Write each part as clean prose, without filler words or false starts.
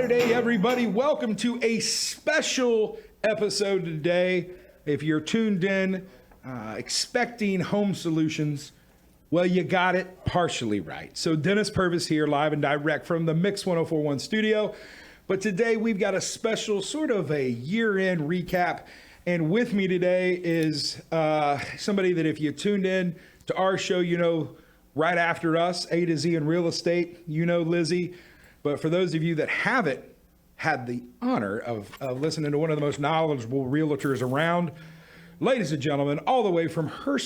Saturday, everybody. Welcome to a special episode today. If you're tuned in, expecting home solutions, well, you got it partially right. So Dennis Purvis here, live and direct from the Mix 1041 studio. But today we've got a special sort of a year-end recap. And with me today is somebody that if you tuned in to our show, you know, right after us, A to Z in real estate, you know Lizzy. But for those of you that haven't had the honor of listening to one of the most knowledgeable realtors around, ladies and gentlemen, all the way from her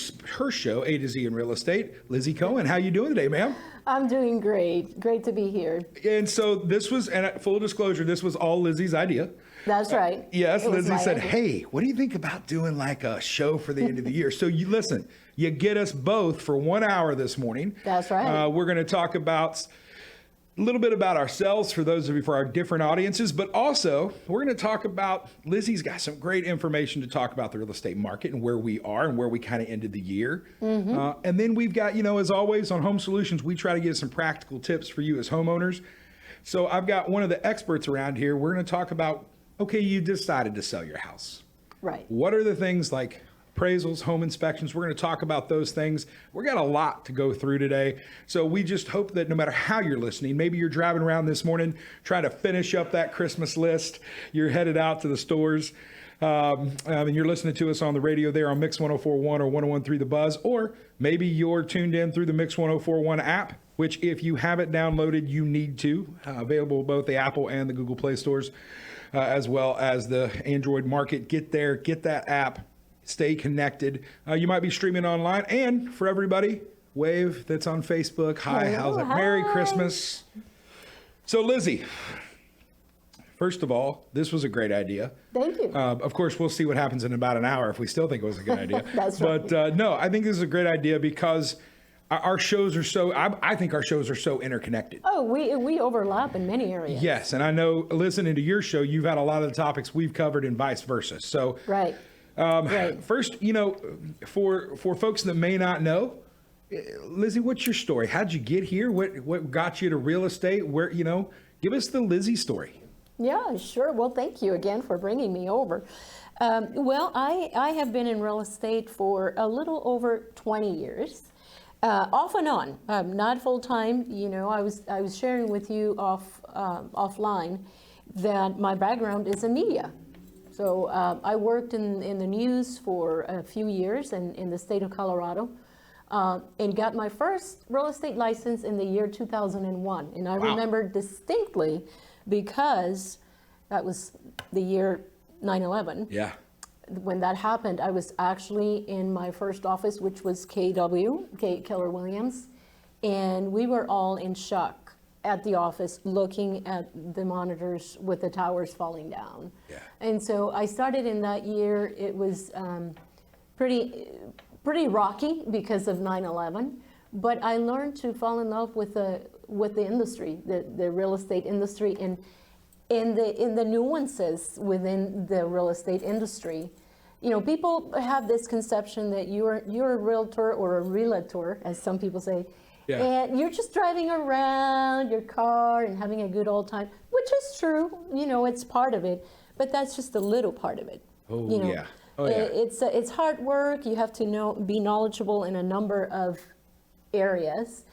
show, A to Z in Real Estate, Lizzy Cohen. How you doing today, ma'am? I'm doing great. Great to be here. And so this was, and full disclosure, this was all Lizzy's idea. That's right. Yes, Lizzy said, hey, what do you think about doing like a show for the end of the year? So you listen, you get us both for 1 hour this morning. That's right. We're going to talk about a little bit about ourselves for those of you, for our different audiences, but also we're going to talk about, Lizzy's got some great information to talk about the real estate market and where we are and where we kind of ended the year. Mm-hmm. And then we've got, you know, as always on Home Solutions, we try to give some practical tips for you as homeowners. So I've got one of the experts around here. We're going to talk about, okay, you decided to sell your house. Right. What are the things like appraisals, home inspections? We're going to talk about those things. We've got a lot to go through today. So we just hope that no matter how you're listening, maybe you're driving around this morning trying to finish up that Christmas list. You're headed out to the stores and you're listening to us on the radio there on Mix 1041 or 1013 The Buzz, or maybe you're tuned in through the Mix 1041 app, which if you haven't downloaded, you need to. Available both the Apple and the Google Play stores, as well as the Android market. Get there, get that app. Stay connected. You might be streaming online. And for everybody, wave that's on Facebook. Hi, how's it? Merry Christmas. So Lizzy, first of all, this was a great idea. Thank you. Of course, we'll see what happens in about an hour if we still think it was a good idea. That's right. But no, I think this is a great idea because our shows are so, I think our shows are so interconnected. Oh, we overlap in many areas. Yes, and I know listening to your show, you've had a lot of the topics we've covered and vice versa. So right. Right. First, you know, for folks that may not know, Lizzy, what's your story? How'd you get here? What got you to real estate? Where, you know, give us the Lizzy story. Yeah, sure. Well, thank you again for bringing me over. Well, I have been in real estate for a little over 20 years, off and on, not full time. You know, I was sharing with you offline that my background is in media. So I worked in the news for a few years in the state of Colorado and got my first real estate license in the year 2001. And I remember distinctly because that was the year 9/11. Yeah. When that happened, I was actually in my first office, which was Keller Williams, and we were all in shock at the office looking at the monitors with the towers falling down. Yeah. And so I started in that year. It was pretty rocky because of 9/11, but I learned to fall in love with the industry, the real estate industry, and in the nuances within the real estate industry. You know, people have this conception that you're a realtor or a realtor, as some people say. Yeah. And you're just driving around your car and having a good old time, which is true. You know, it's part of it, but that's just a little part of it. Oh, you know, yeah. Oh, yeah. It's hard work. You have to be knowledgeable in a number of areas.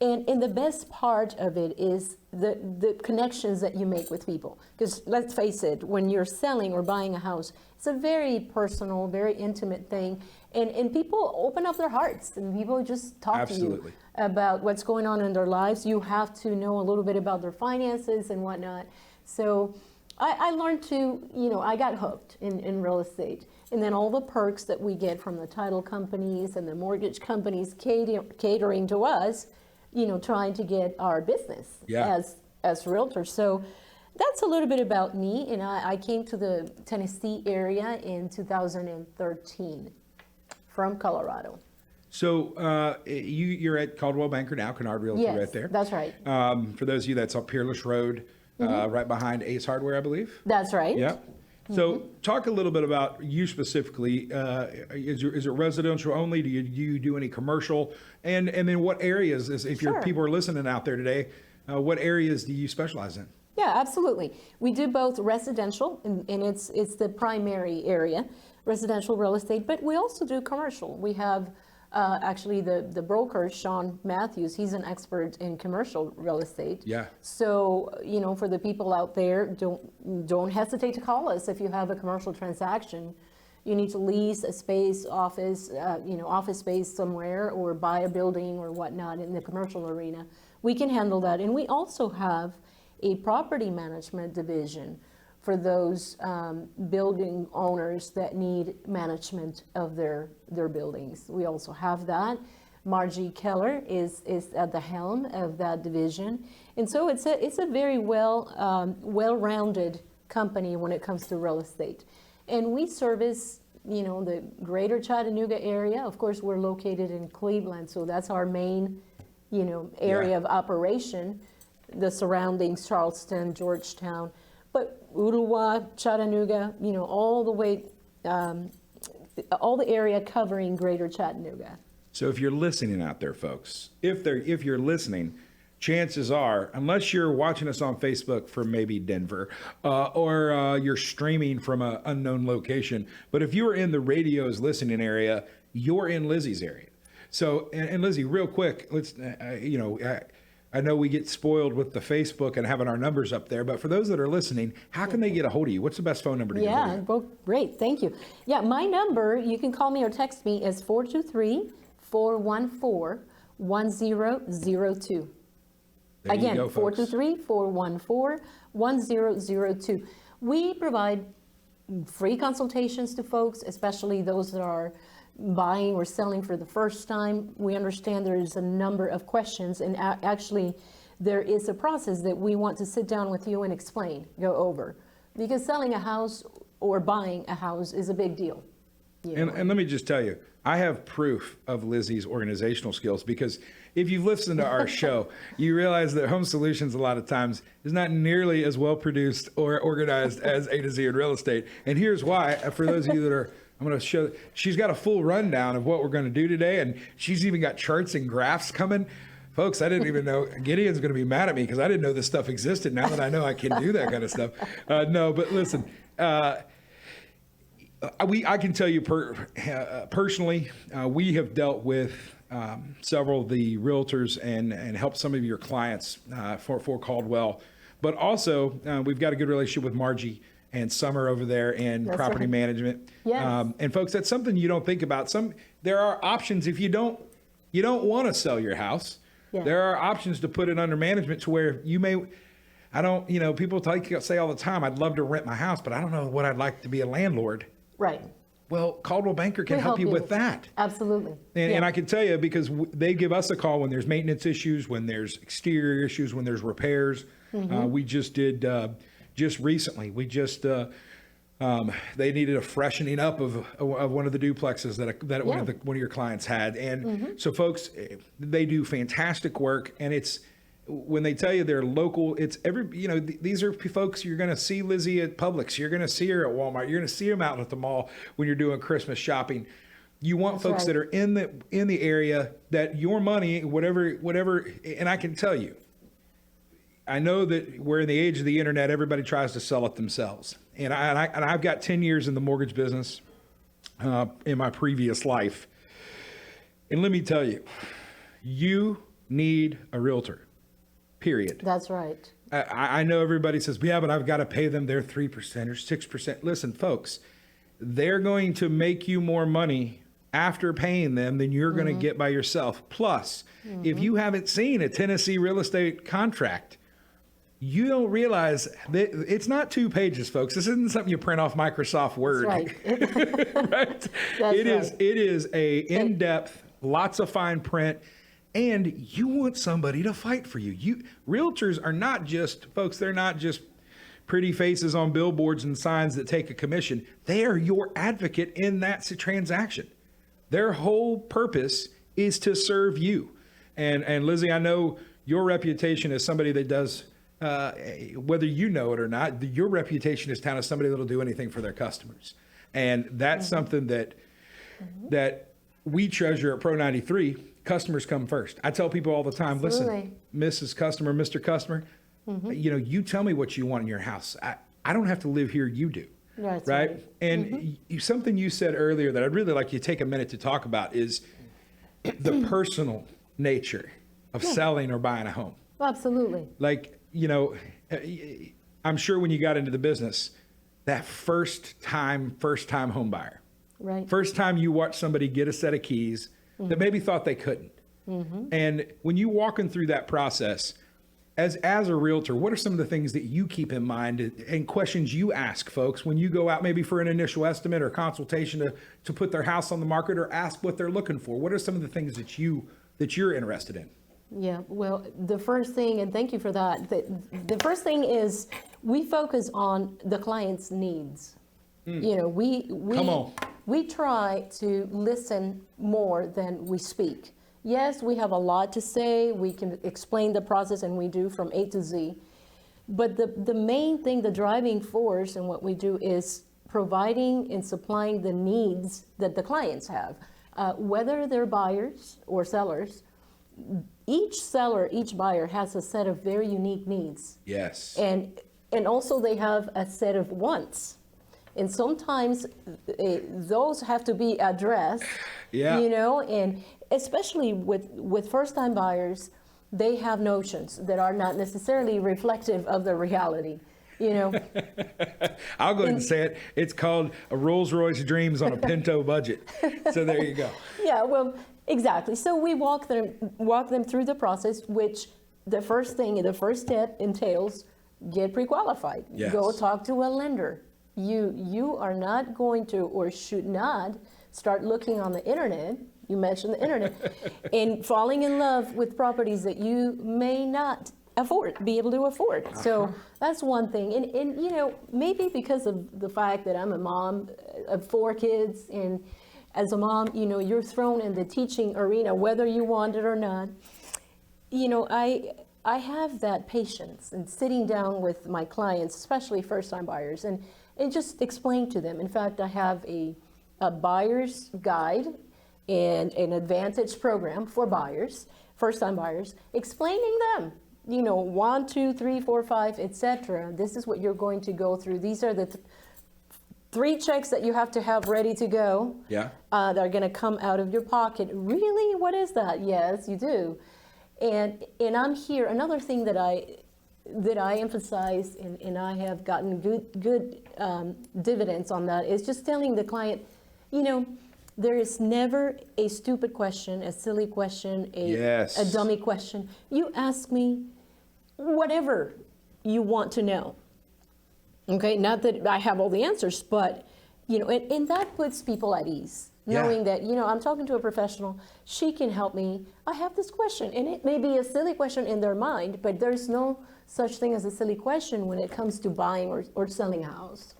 And the best part of it is the connections that you make with people. Because let's face it, when you're selling or buying a house, it's a very personal, very intimate thing. And people open up their hearts and people just talk Absolutely. to you about what's going on in their lives. You have to know a little bit about their finances and whatnot. So I learned to, you know, I got hooked in real estate. And then all the perks that we get from the title companies and the mortgage companies catering to us, you know, trying to get our business as realtors. So that's a little bit about me. And I came to the Tennessee area in 2013 from Colorado. So you're at Coldwell Banker now, Kinard Realty, yes, right there. That's right. For those of you that's on Peerless Road, right behind Ace Hardware, I believe. That's right. Yeah. So talk a little bit about you specifically. Is it residential only? Do you do any commercial? And then what areas, if your people are listening out there today, what areas do you specialize in? Yeah, absolutely. We do both residential, and it's the primary area, residential real estate, but we also do commercial. We have actually the broker, Sean Matthews, he's an expert in commercial real estate. Yeah. So, for the people out there, don't hesitate to call us if you have a commercial transaction. You need to lease a space, office, office space somewhere, or buy a building or whatnot in the commercial arena. We can handle that. And we also have a property management division for those building owners that need management of their buildings. We also have that. Margie Keller is at the helm of that division. And so it's a very well-rounded company when it comes to real estate. And we service, the greater Chattanooga area. Of course, we're located in Cleveland, so that's our main, area of operation. The surroundings, Charleston, Georgetown, but Ottawa, Chattanooga, all the way, all the area covering greater Chattanooga. So if you're listening out there, folks, if you're listening, chances are, unless you're watching us on Facebook from maybe Denver, or you're streaming from an unknown location, but if you are in the radio's listening area, you're in Lizzy's area. So, and Lizzy, real quick, let's, I know we get spoiled with the Facebook and having our numbers up there, but for those that are listening, how can they get a hold of you? What's the best phone number to get a hold of you? Well, great, thank you. Yeah, my number, you can call me or text me, is 423-414-1002. Again, 423-414-1002. We provide free consultations to folks, especially those that are buying or selling for the first time. We understand there is a number of questions, and actually there is a process that we want to sit down with you and go over, because selling a house or buying a house is a big deal. And let me just tell you, I have proof of Lizzy's organizational skills, because if you've listened to our show, you realize that Home Solutions a lot of times is not nearly as well produced or organized as A to Z in real estate. And here's why. For those of you that are, I'm going to show, she's got a full rundown of what we're going to do today, and she's even got charts and graphs coming. Folks, I didn't even know, Gideon's going to be mad at me because I didn't know this stuff existed. Now that I know I can do that kind of stuff. No, but listen, I can tell you personally, we have dealt with several of the realtors and helped some of your clients for Coldwell, but also we've got a good relationship with Margie and Summer over there in property management. Yes. And folks, that's something you don't think about. There are options if you don't want to sell your house. Yeah. There are options to put it under management to where you may. People say all the time, I'd love to rent my house, but I don't know what I'd like to be a landlord. Right. Well, Coldwell Banker can help you with that. Absolutely. And I can tell you, because they give us a call when there's maintenance issues, when there's exterior issues, when there's repairs. We just did, just recently, they needed a freshening up of one of the duplexes that one of your clients had. And so folks, they do fantastic work, and it's, when they tell you they're local, it's these are folks you're going to see Lizzy at Publix. You're going to see her at Walmart. You're going to see them out at the mall when you're doing Christmas shopping. You want folks that are in the area that your money, whatever. And I can tell you, I know that we're in the age of the internet. Everybody tries to sell it themselves. And I've got 10 years in the mortgage business in my previous life. And let me tell you, you need a realtor. Period. That's right. I know everybody says, yeah, but I've got to pay them their 3% or 6%. Listen, folks, they're going to make you more money after paying them than you're going to get by yourself. Plus, if you haven't seen a Tennessee real estate contract, you don't realize that it's not 2 pages, folks. This isn't something you print off Microsoft Word. That's right. Right? It is a in-depth, lots of fine print. And you want somebody to fight for you. Realtors are not just, folks, they're not just pretty faces on billboards and signs that take a commission. They are your advocate in that transaction. Their whole purpose is to serve you. And Lizzy, I know your reputation as somebody that does, whether you know it or not, your reputation is kind of somebody that'll do anything for their customers. And that's something that we treasure at Pro 93. Customers come first. I tell people all the time, listen, Mrs. Customer, Mr. Customer, You tell me what you want in your house. I don't have to live here, you do. That's right? right. And something you said earlier that I'd really like you to take a minute to talk about is the personal nature of selling or buying a home. Absolutely. Like, I'm sure when you got into the business, that first time home buyer, Right. first time you watched somebody get a set of keys that maybe thought they couldn't. And when you walking through that process, as a realtor, what are some of the things that you keep in mind and questions you ask folks when you go out maybe for an initial estimate or consultation to put their house on the market or ask what they're looking for? What are some of the things that you're interested in? Yeah, well, the first thing, and thank you for that, the first thing is we focus on the client's needs. Come on. We try to listen more than we speak. Yes, we have a lot to say. We can explain the process, and we do from A to Z. But the main thing, the driving force in what we do is providing and supplying the needs that the clients have. Whether they're buyers or sellers, each seller, each buyer has a set of very unique needs. Yes. And also they have a set of wants. And sometimes those have to be addressed, and especially with first-time buyers, they have notions that are not necessarily reflective of the reality, I'll go ahead and say it. It's called a Rolls-Royce Dreams on a Pinto budget. So there you go. Yeah, well, exactly. So we walk them through the process, which the first step entails get pre-qualified. Yes. Go talk to a lender. You are not going to or should not start looking on the internet. You mentioned the internet and falling in love with properties that you may not be able to afford. So that's one thing. And maybe because of the fact that I'm a mom of 4 kids, and as a mom, you're thrown in the teaching arena, whether you want it or not. I have that patience and sitting down with my clients, especially first-time buyers, and just explain to them. In fact, I have a buyer's guide and an advantage program for buyers, first-time buyers, explaining them, 1, 2, 3, 4, 5, etc. This is what you're going to go through. These are the 3 checks that you have to have ready to go. Yeah. That are going to come out of your pocket. Really? What is that? Yes, you do. And I'm here. Another thing that I emphasize, and I have gotten good dividends on that, is just telling the client, there is never a stupid question, a silly question, a dummy question. You ask me whatever you want to know. Okay, not that I have all the answers, but and that puts people at ease, knowing that I'm talking to a professional. She can help me. I have this question, and it may be a silly question in their mind, but there's no such thing as a silly question when it comes to buying or selling a house.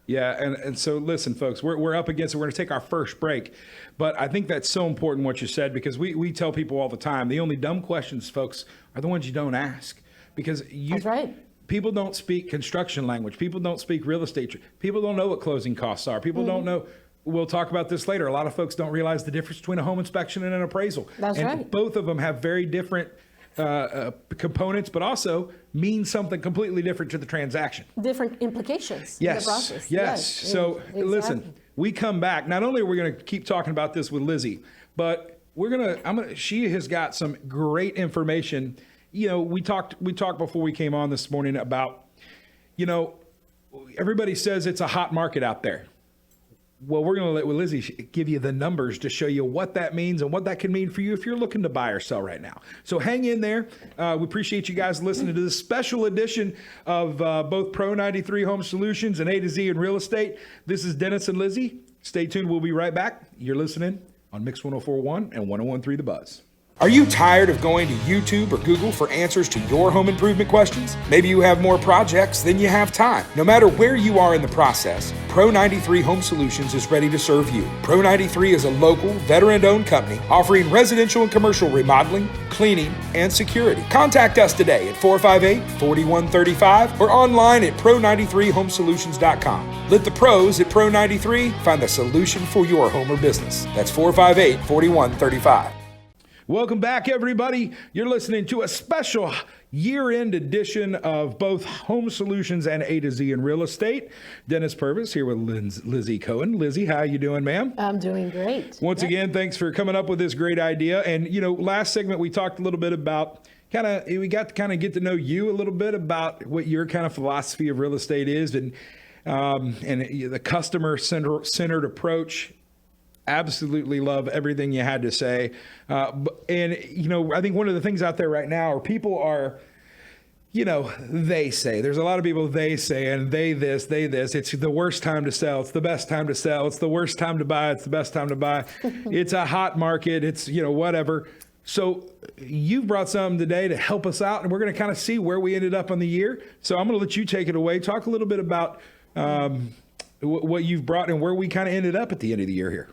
Yeah, and so listen, folks, we're up against it. We're going to take our first break, but I think that's so important what you said, because we tell people all the time, the only dumb questions, folks, are the ones you don't ask, because That's right. People don't speak construction language. People don't speak real estate. People don't know what closing costs are. People don't know. We'll talk about this later. A lot of folks don't realize the difference between a home inspection and an appraisal. That's right. And both of them have very different components, but also mean something completely different to the transaction. Different implications Yes. in the process. Yes. So exactly. Listen, we come back. Not only are we going to keep talking about this with Lizzy, but she has got some great information. We talked before we came on this morning about, everybody says it's a hot market out there. Well, we're going to let Lizzy give you the numbers to show you what that means and what that can mean for you if you're looking to buy or sell right now. So hang in there. We appreciate you guys listening to this special edition of both Pro 93 Home Solutions and A to Z in Real Estate. This is Dennis and Lizzy. Stay tuned. We'll be right back. You're listening on Mix 104.1 and 101.3 The Buzz. Are you tired of going to YouTube or Google for answers to your home improvement questions? Maybe you have more projects than you have time. No matter where you are in the process, Pro 93 Home Solutions is ready to serve you. Pro 93 is a local, veteran-owned company offering residential and commercial remodeling, cleaning, and security. Contact us today at 458-4135 or online at pro93homesolutions.com. Let the pros at Pro 93 find the solution for your home or business. That's 458-4135. Welcome back, everybody. You're listening to a special year-end edition of both Home Solutions and A to Z in Real Estate. Dennis Purvis here with Lizzy Cohen. Lizzy, how you doing, ma'am? I'm doing great. Once again, thanks for coming up with this great idea. And, last segment we talked a little bit about we got to get to know you a little bit about what your kind of philosophy of real estate is and the customer-centered approach. Absolutely love everything you had to say. I think one of the things out there right now are people are, they say. There's a lot of people they say, and they this. It's the worst time to sell. It's the best time to sell. It's the worst time to buy. It's the best time to buy. It's a hot market. It's, whatever. So you've brought something today to help us out, and we're going to kind of see where we ended up on the year. So I'm going to let you take it away. Talk a little bit about what you've brought and where we kind of ended up at the end of the year here.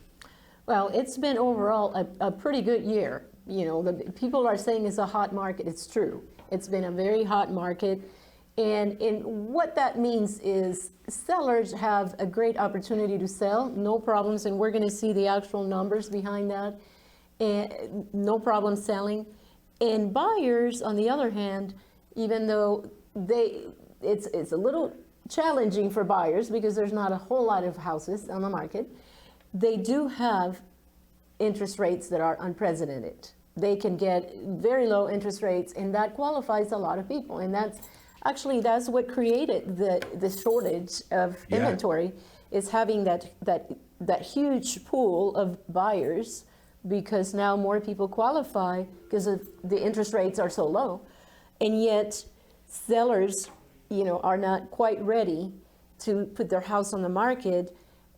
Well, it's been overall a pretty good year. The people are saying it's a hot market. It's true. It's been a very hot market. And what that means is sellers have a great opportunity to sell, no problems. And we're going to see the actual numbers behind that. And no problem selling. And buyers, on the other hand, even though it's a little challenging for buyers because there's not a whole lot of houses on the market, they do have interest rates that are unprecedented. They can get very low interest rates, and that qualifies a lot of people. And that's what created the shortage of inventory, is having that huge pool of buyers, because now more people qualify because of the interest rates are so low. And yet sellers, are not quite ready to put their house on the market.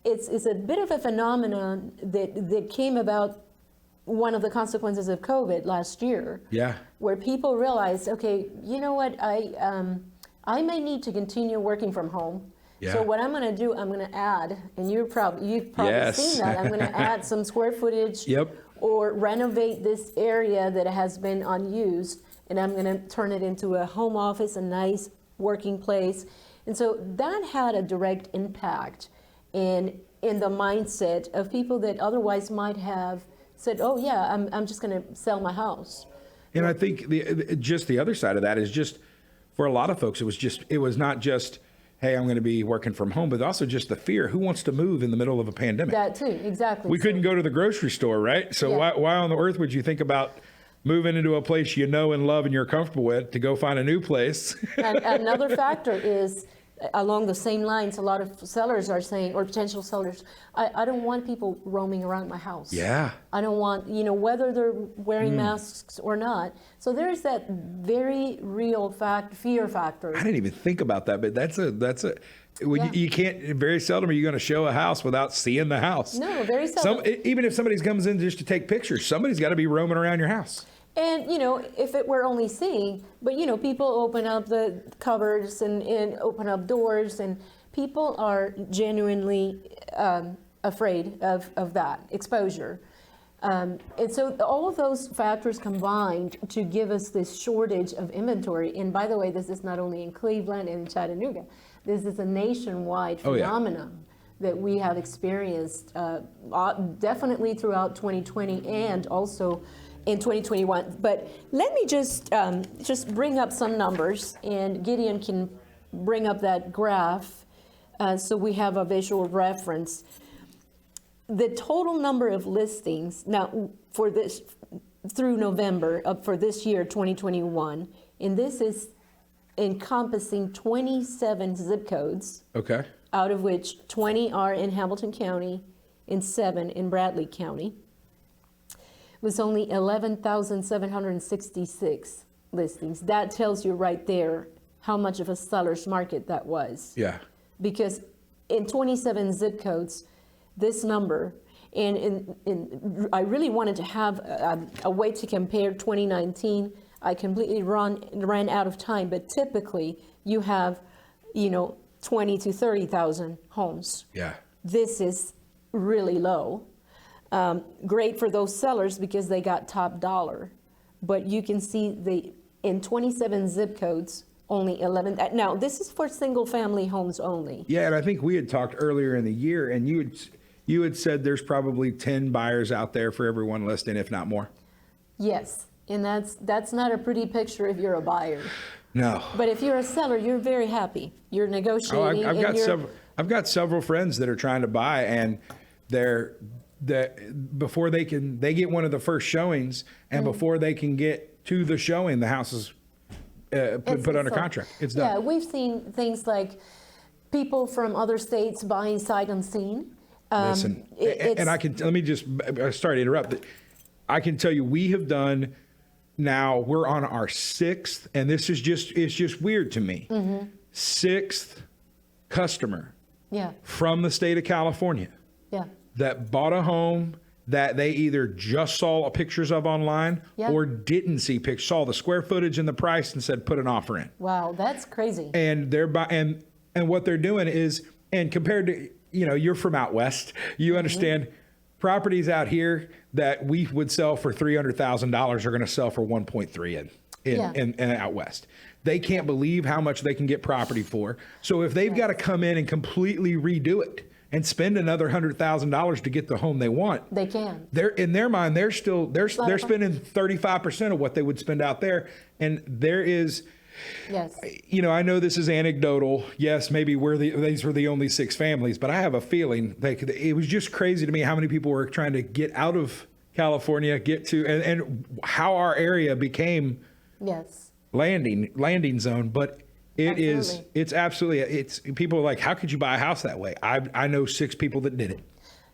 It's a bit of a phenomenon that came about, one of the consequences of COVID last year. Yeah. Where people realized, okay, you know what, I may need to continue working from home. Yeah. So what I'm going to do, I'm going to add, and you've probably seen that, I'm going to add some square footage. Yep. Or renovate this area that has been unused, and I'm going to turn it into a home office, a nice working place. And so that had a direct impact in the mindset of people that otherwise might have said, oh yeah, I'm just going to sell my house. And I think the other side of that is just, for a lot of folks, it was not just, hey, I'm going to be working from home, but also just the fear. Who wants to move in the middle of a pandemic? That too, exactly. We couldn't go to the grocery store, right? So why on the earth would you think about moving into a place you know and love and you're comfortable with to go find a new place? And another factor is, along the same lines, a lot of sellers are saying, or potential sellers, I don't want people roaming around my house. Yeah. I don't want, whether they're wearing masks or not. So there's that very real fear factor. I didn't even think about that, but you can't, very seldom are you going to show a house without seeing the house. No, very seldom. Even if somebody comes in just to take pictures, somebody's got to be roaming around your house. And, if it were only seeing, but, people open up the cupboards and open up doors, and people are genuinely afraid of that exposure. And so all of those factors combined to give us this shortage of inventory. And by the way, this is not only in Cleveland and Chattanooga. This is a nationwide phenomenon that we have experienced definitely throughout 2020 and also in 2021. But let me just bring up some numbers, and Gideon can bring up that graph so we have a visual reference. The total number of listings now for this through November for this year 2021, and this is encompassing 27 zip codes. Okay. Out of which 20 are in Hamilton County and 7 in Bradley County. Was only 11,766 listings. That tells you right there how much of a seller's market that was. Yeah. Because in 27 zip codes, this number, and I really wanted to have a way to compare 2019. I completely ran out of time, but typically you have, 20 to 30,000 homes. Yeah. This is really low. Great for those sellers because they got top dollar, but you can see in 27 zip codes, only 11. Now this is for single family homes only. Yeah, and I think we had talked earlier in the year, and you had said there's probably 10 buyers out there for every one listing, if not more. Yes, and that's not a pretty picture if you're a buyer. No. But if you're a seller, you're very happy. You're negotiating. I've got several friends that are trying to buy, and before they get one of the first showings, and before they can get to the showing, the house is put under contract. It's done. Yeah, we've seen things like people from other states buying sight unseen. Listen, and let me just sorry to interrupt, but I can tell you we have done. Now we're on our 6th, and it's just weird to me. 6th customer from the state of California that bought a home that they either just saw pictures of online or didn't see pictures, saw the square footage and the price and said, put an offer in. Wow, that's crazy. And and what they're doing is, and compared to, you're from out west, you understand properties out here that we would sell for $300,000 are going to sell for 1.3 in out west. They can't believe how much they can get property for. So if they've got to come in and completely redo it and spend another $100,000 to get the home they want, they can. They're in their mind, they're spending 35% of what they would spend out there, and there is. Yes. I know this is anecdotal. Yes, maybe these were the only 6 families, but I have a feeling it was just crazy to me how many people were trying to get out of California, get to, and how our area became landing zone. But it's absolutely, people are like, how could you buy a house that way? I know 6 people that did it.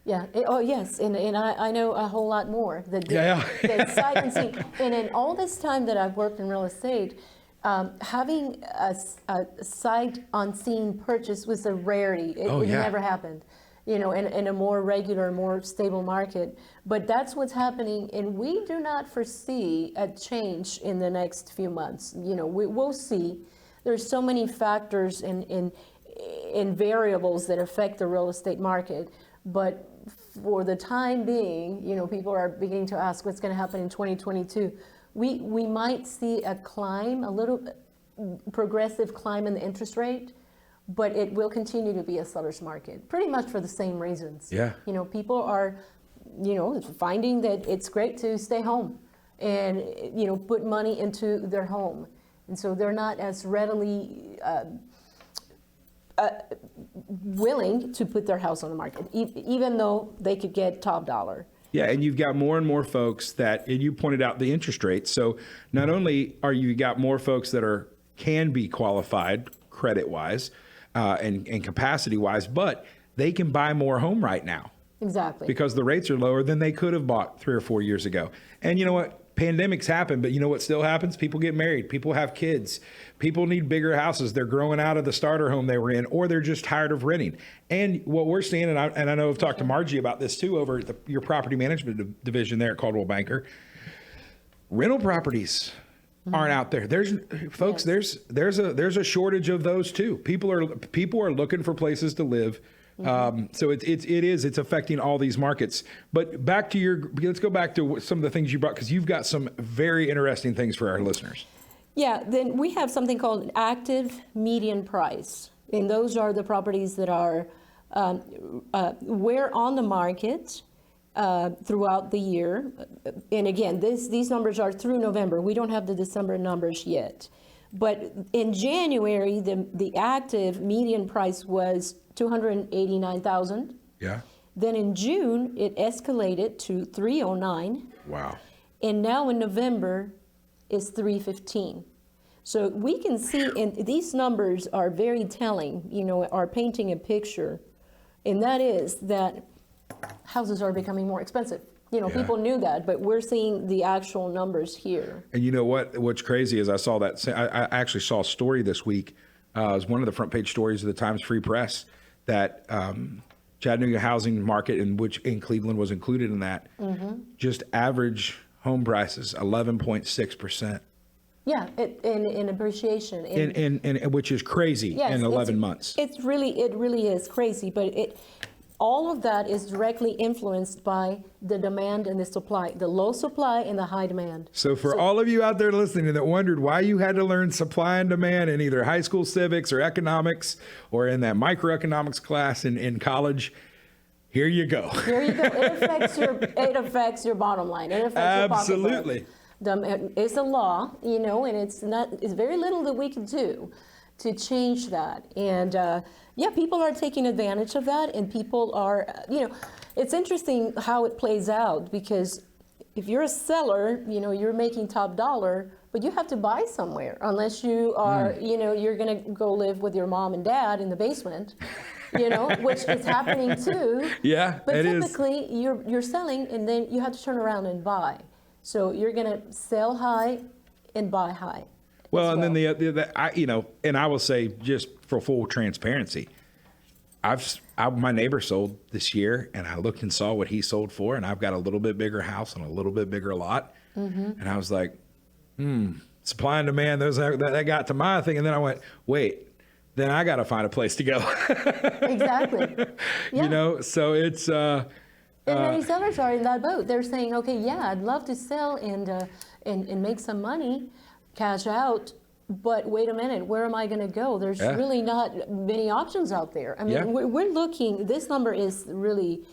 Yeah. Yes. And I know a whole lot more that sight unseen. And in all this time that I've worked in real estate, having a sight unseen purchase was a rarity. It never happened, in a more regular, more stable market. But that's what's happening, and we do not foresee a change in the next few months. We'll see. There's so many factors and variables that affect the real estate market. But for the time being, people are beginning to ask what's going to happen in 2022. We might see a little progressive climb in the interest rate, but it will continue to be a seller's market, pretty much for the same reasons. Yeah. People are, finding that it's great to stay home and, put money into their home. And so they're not as readily willing to put their house on the market, even though they could get top dollar. Yeah, and you've got more and more folks and you pointed out the interest rates. So not only are you got more folks that can be qualified credit-wise and capacity-wise, but they can buy more home right now. Exactly. Because the rates are lower than they could have bought 3 or 4 years ago. And you know what? Pandemics happen, but you know what still happens? People get married. People have kids. People need bigger houses. They're growing out of the starter home they were in, or they're just tired of renting. And what we're seeing, and I know I've talked to Margie about this too over at your property management division there at Coldwell Banker. Rental properties aren't out there. There's a shortage of those too. People are looking for places to live. So it's affecting all these markets. But let's go back to some of the things you brought, because you've got some very interesting things for our listeners. Yeah, then we have something called active median price. And those are the properties that are where on the market throughout the year. And again, these numbers are through November. We don't have the December numbers yet. But in January, the active median price was $289,000. Yeah. Then in June, it escalated to $309,000. Wow. And now in November, it's $315,000. So we can see, and these numbers are very telling, are painting a picture, and that is that houses are becoming more expensive. People knew that, but we're seeing the actual numbers here. And you know what? What's crazy is I saw that. I actually saw a story this week. It was one of the front page stories of the Times Free Press that Chattanooga housing market, in Cleveland was included in that. Just average home prices 11.6%. Yeah, in appreciation. And which is crazy in 11 months. It really is crazy, but all of that is directly influenced by the demand and the supply, the low supply and the high demand. So all of you out there listening that wondered why you had to learn supply and demand in either high school civics or economics or in that microeconomics class in college, Here you go. Here you go. It affects your bottom line. It affects Absolutely. your pocketbook. It's a law, and it's very little that we can do to change that. And people are taking advantage of that, and people are, it's interesting how it plays out, because if you're a seller, you're making top dollar, but you have to buy somewhere, unless you are, you're going to go live with your mom and dad in the basement. Which is happening too. Yeah, but it is. typically you're selling, and then you have to turn around and buy. So you're going to sell high and buy high. Well, and then and I will say, just for full transparency, my neighbor sold this year, and I looked and saw what he sold for, and I've got a little bit bigger house and a little bit bigger lot, and I was like, supply and demand. That got to my thing, and then I went, wait. Then I got to find a place to go. Exactly. Yeah. So it's. And many sellers are in that boat. They're saying, okay, yeah, I'd love to sell and make some money, cash out, but wait a minute, where am I going to go? There's really not many options out there. I mean, we're looking. This number is really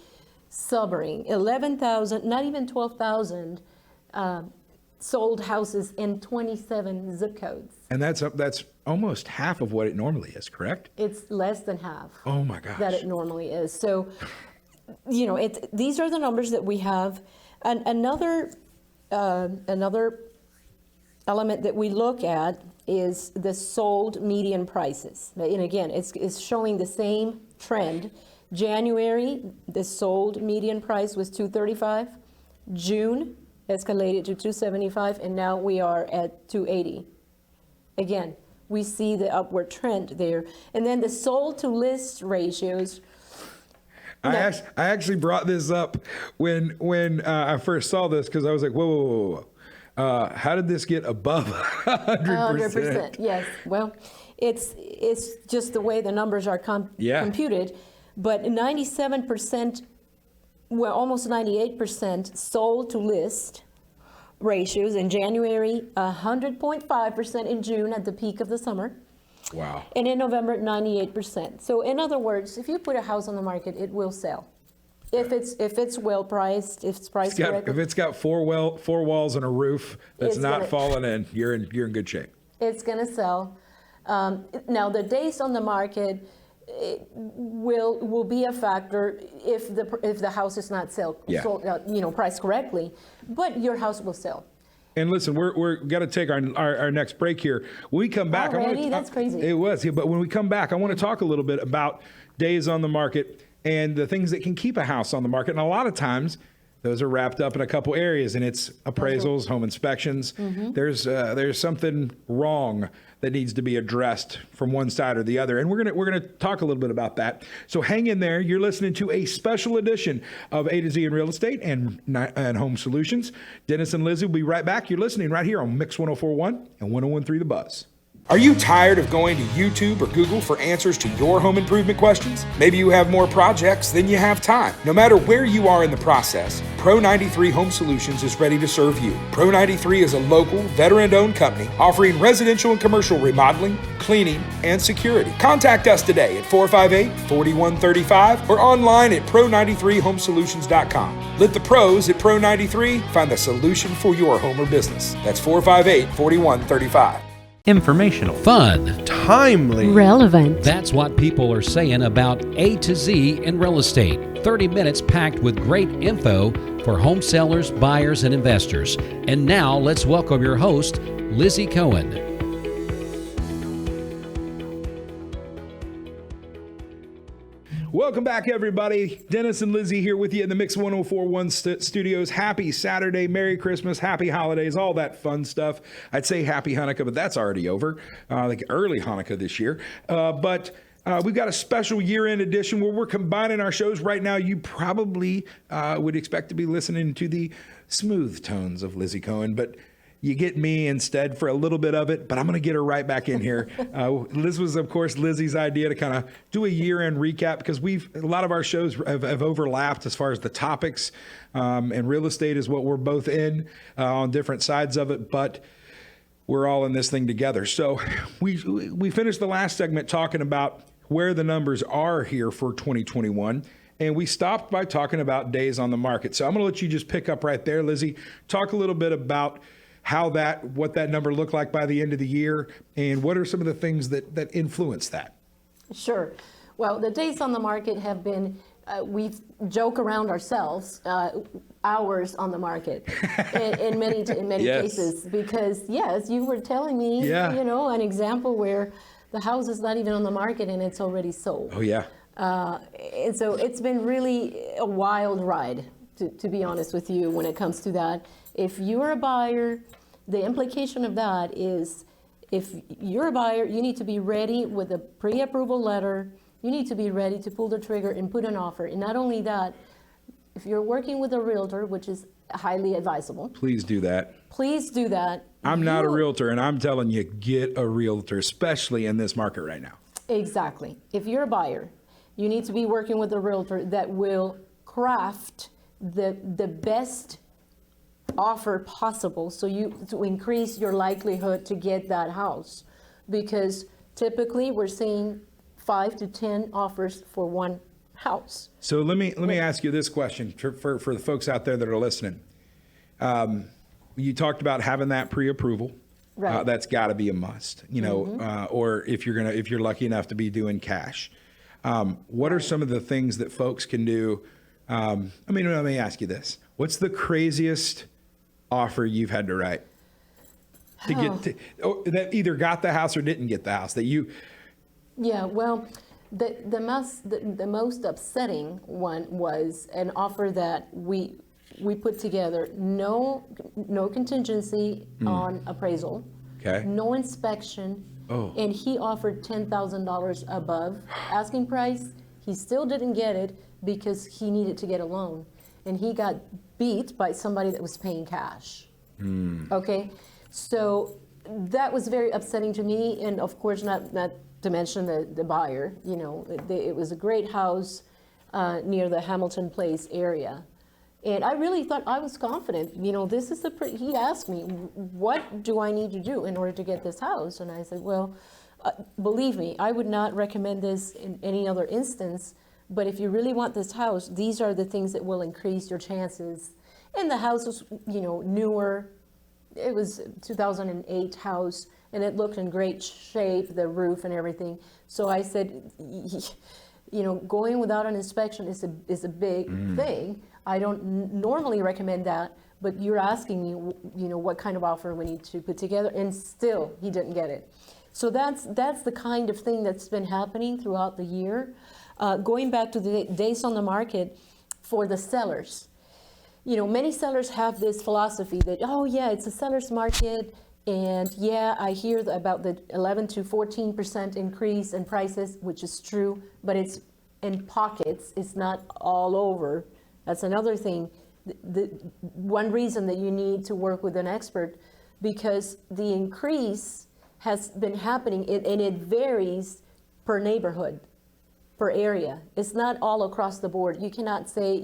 sobering. 11,000, not even 12,000. Sold houses in 27 zip codes. And that's almost half of what it normally is, correct? It's less than half. Oh my gosh. That it normally is. So, these are the numbers that we have. And another element that we look at is the sold median prices. And again, it's showing the same trend. January, the sold median price was $235. June escalated to $275, and now we are at $280. Again, we see the upward trend there. And then the sold to list ratios. I actually brought this up when I first saw this, because I was like, whoa. How did this get above 100%? 100%, yes. Well, it's just the way the numbers are computed. But 97%, well, almost 98% sold to list ratios in January, 100.5% in June at the peak of the summer. Wow. And in November, 98%. So in other words, if you put a house on the market, it will sell. If it's well priced, if it's priced correctly. If it's got four walls and a roof that's not falling in, you're in good shape. It's going to sell. Now the days on the market will be a factor if the house is not sold, priced correctly, but your house will sell. And listen, we're got to take our next break here. When we come back, that's crazy. It was, but when we come back, I want to talk a little bit about days on the market and the things that can keep a house on the market. And a lot of times, those are wrapped up in a couple areas, and it's appraisals, home inspections. Mm-hmm. There's something wrong that needs to be addressed from one side or the other, and we're gonna talk a little bit about that. So hang in there. You're listening to a special edition of A to Z in Real Estate and Home Solutions. Dennis and Lizzy will be right back. You're listening right here on Mix 104.1 and 101.3 The Buzz. Are you tired of going to YouTube or Google for answers to your home improvement questions? Maybe you have more projects than you have time. No matter where you are in the process, Pro 93 Home Solutions is ready to serve you. Pro 93 is a local, veteran-owned company offering residential and commercial remodeling, cleaning, and security. Contact us today at 458-4135 or online at pro93homesolutions.com. Let the pros at Pro 93 find the solution for your home or business. That's 458-4135. Informational, fun, timely, relevant. That's what people are saying about A to Z in real estate. 30 minutes packed with great info for home sellers, buyers, and investors. And now let's welcome your host, Lizzy Cohen. Welcome back, everybody. Dennis and Lizzy here with you in the Mix 104.1 studios. Happy Saturday, Merry Christmas, Happy Holidays, all that fun stuff. I'd say Happy Hanukkah, but that's already over. Like early Hanukkah this year. But we've got a special year-end edition where we're combining our shows. Right now, you probably would expect to be listening to the smooth tones of Lizzy Cohen, but you get me instead for a little bit of it, but I'm going to get her right back in here. This was, of course, Lizzy's idea to kind of do a year-end recap, because a lot of our shows have overlapped as far as the topics, and real estate is what we're both in on different sides of it, but we're all in this thing together. So we finished the last segment talking about where the numbers are here for 2021. and we stopped by talking about days on the market. So I'm going to let you just pick up right there, Lizzy. Talk a little bit about what that number looked like by the end of the year, and what are some of the things that influence that? Sure. Well, the days on the market have been, we joke around ourselves, hours on the market in many Yes. cases, because yes, you were telling me, Yeah. an example where the house is not even on the market and it's already sold. Oh, yeah. And so it's been really a wild ride, to be honest with you, when it comes to that. If you're a buyer, the implication of that is, if you're a buyer, you need to be ready with a pre-approval letter. You need to be ready to pull the trigger and put an offer. And not only that, if you're working with a realtor, which is highly advisable, Please do that. please do that. I'm not a realtor, and I'm telling you, get a realtor, especially in this market right now. Exactly. If you're a buyer, you need to be working with a realtor that will craft the best offer possible, so to increase your likelihood to get that house. Because typically we're seeing 5 to 10 offers for one house. So let me ask you this question for the folks out there that are listening. You talked about having that pre-approval. Right. That's got to be a must, or if you're lucky enough to be doing cash. What are some of the things that folks can do? Let me ask you this. What's the craziest offer you've had to write to get that either got the house or didn't get the house that you? Yeah, well, the most upsetting one was an offer that we put together, no contingency on appraisal, Okay. no inspection, and he offered $10,000 above asking price. He still didn't get it because he needed to get a loan, and he got beat by somebody that was paying cash. Okay, so that was very upsetting to me, and of course not to mention the buyer. It was a great house near the Hamilton Place area. And I really thought, I was confident, this is he asked me, what do I need to do in order to get this house? And I said, well, believe me, I would not recommend this in any other instance, but if you really want this house, these are the things that will increase your chances. And the house was, newer. It was 2008 house, and it looked in great shape, the roof and everything. So I said, going without an inspection is a big thing. I don't normally recommend that, but you're asking me, what kind of offer we need to put together, and still he didn't get it. So that's the kind of thing that's been happening throughout the year. Going back to the days on the market for the sellers, many sellers have this philosophy that, oh yeah, it's a seller's market, and yeah, I hear about the 11 to 14% increase in prices, which is true, but it's in pockets, it's not all over. That's another thing. The one reason that you need to work with an expert, because the increase has been happening, and it varies per neighborhood, per area. It's not all across the board. You cannot say,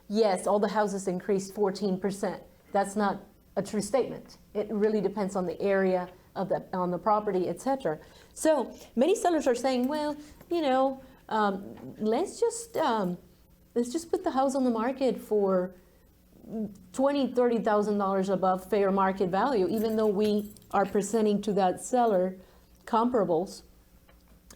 yes, all the houses increased 14%. That's not a true statement. It really depends on the area on the property, etc. So many sellers are saying, well, let's just put the house on the market for $20,000, $30,000 above fair market value, even though we are presenting to that seller comparables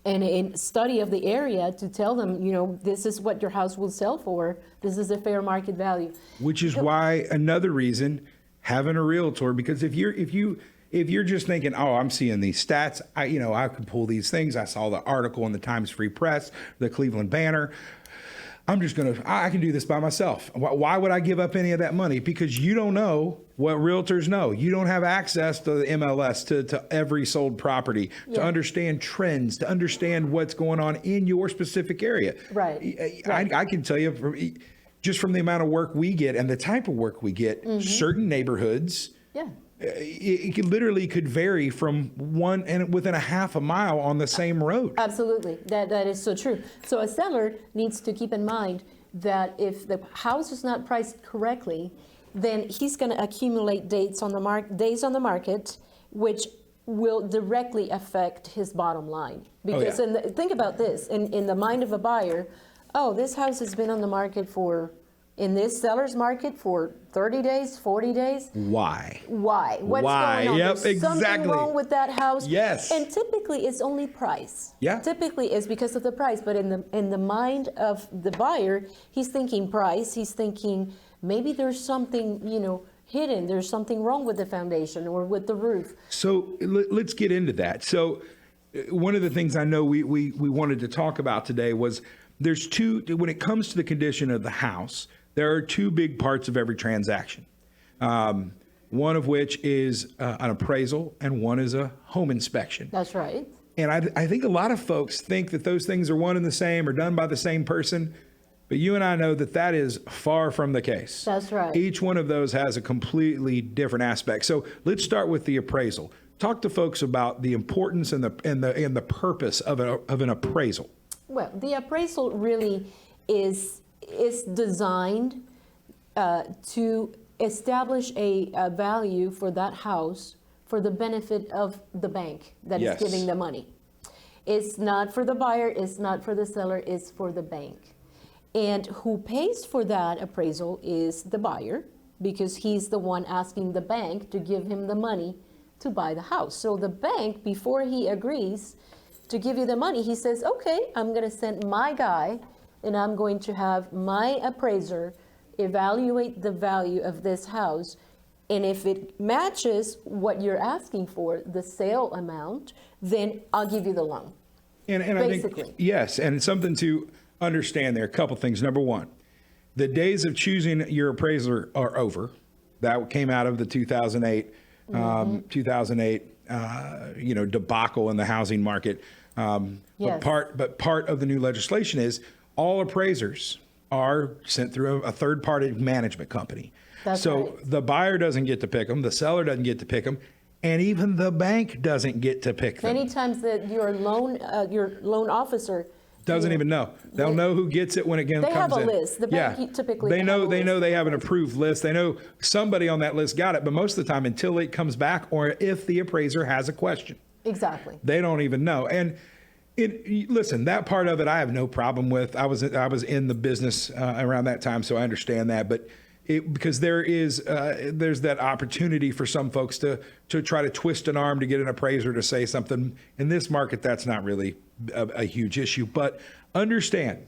and a study of the area to tell them, this is what your house will sell for. This is a fair market value. Which is why another reason having a realtor, because if you're just thinking, oh, I'm seeing these stats, I can pull these things. I saw the article in the Times Free Press, the Cleveland Banner. I can do this by myself. Why would I give up any of that money? Because you don't know what realtors know. You don't have access to the MLS, to every sold property, to understand trends, to understand what's going on in your specific area. Right. I can tell you, just from the amount of work we get and the type of work we get, certain neighborhoods, it literally could vary from one and within a half a mile on the same road. Absolutely, that is so true. So a seller needs to keep in mind that if the house is not priced correctly, then he's going to accumulate days on the market, which will directly affect his bottom line. Because think about this, in the mind of a buyer, oh, this house has been on the market in this seller's market for 30 days, 40 days. Why? Why? What's Why? going on? Yep, There's something exactly. wrong with that house. Yes. And typically it's only price. Yeah. Typically it's because of the price, but in the mind of the buyer, he's thinking price, he's thinking maybe there's something, hidden, there's something wrong with the foundation or with the roof. So let's get into that. So one of the things I know we wanted to talk about today was there's when it comes to the condition of the house, there are two big parts of every transaction. One of which is an appraisal and one is a home inspection. That's right. And I think a lot of folks think that those things are one and the same or done by the same person. But you and I know that is far from the case. That's right. Each one of those has a completely different aspect. So let's start with the appraisal. Talk to folks about the importance and the purpose of an appraisal. Well, the appraisal really is designed to establish a value for that house for the benefit of the bank that Yes. is giving the money. It's not for the buyer, it's not for the seller, it's for the bank. And who pays for that appraisal is the buyer, because he's the one asking the bank to give him the money to buy the house. So the bank, before he agrees to give you the money, he says, okay, I'm going to send my guy and I'm going to have my appraiser evaluate the value of this house. And if it matches what you're asking for, the sale amount, then I'll give you the loan. And Basically. I think, yes, and something to understand there, a couple things. Number one, the days of choosing your appraiser are over. That came out of the 2008 debacle in the housing market. Yes. But part of the new legislation is all appraisers are sent through a third-party management company. That's so right. the buyer doesn't get to pick them, the seller doesn't get to pick them, and even the bank doesn't get to pick them. Many times that your loan officer Doesn't even know. They'll know who gets it when it comes in. They have a list. The bank typically They have know a they know list. they have an approved list. They know somebody on that list got it, but most of the time until it comes back or if the appraiser has a question, Exactly. they don't even know. And listen, that part of it I have no problem with. I was in the business around that time, so I understand that. But because there's that opportunity for some folks to try to twist an arm to get an appraiser to say something. In this market, that's not really a huge issue. But understand,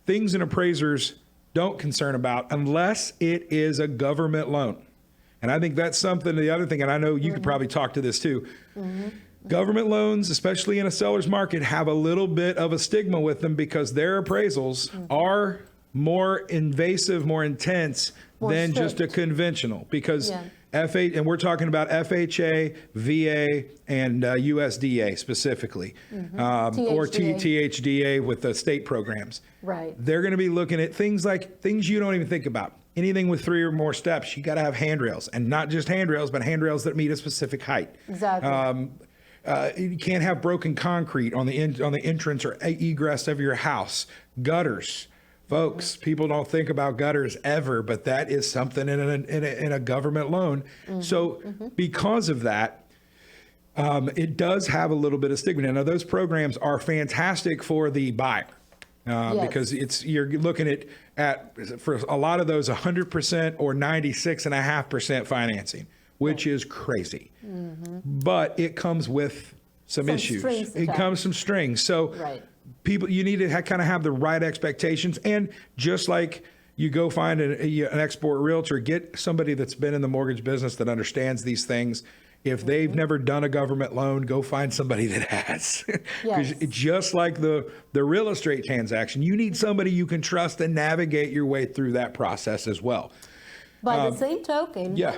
things an appraisers don't concern about unless it is a government loan. And I think that's something, the other thing, and I know you could probably talk to this too. Government loans, especially in a seller's market, have a little bit of a stigma with them because their appraisals are more invasive, more intense More than just a strict. conventional. Because Yeah. and we're talking about FHA, VA, and USDA specifically, or THDA. THDA with the state programs. Right. They're going to be looking at things you don't even think about. Anything with 3 or more steps, you got to have handrails, and not just handrails, but handrails that meet a specific height. Exactly. You can't have broken concrete on the entrance or egress of your house. Gutters, folks. People don't think about gutters ever, but that is something in a government loan. So because of that, it does have a little bit of stigma. Now those programs are fantastic for the buyer. Yes. Because you're looking at for a lot of those 100% or 96.5% financing, which is crazy. But it comes with some issues. strings It attached. comes some strings. So Right. people, you need to kind of have the right expectations. And just like you go find an export realtor, get somebody that's been in the mortgage business that understands these things. If they've never done a government loan, go find somebody that has. 'Cause Yes. just like the real estate transaction, you need somebody you can trust and navigate your way through that process as well. By the same token, Yeah.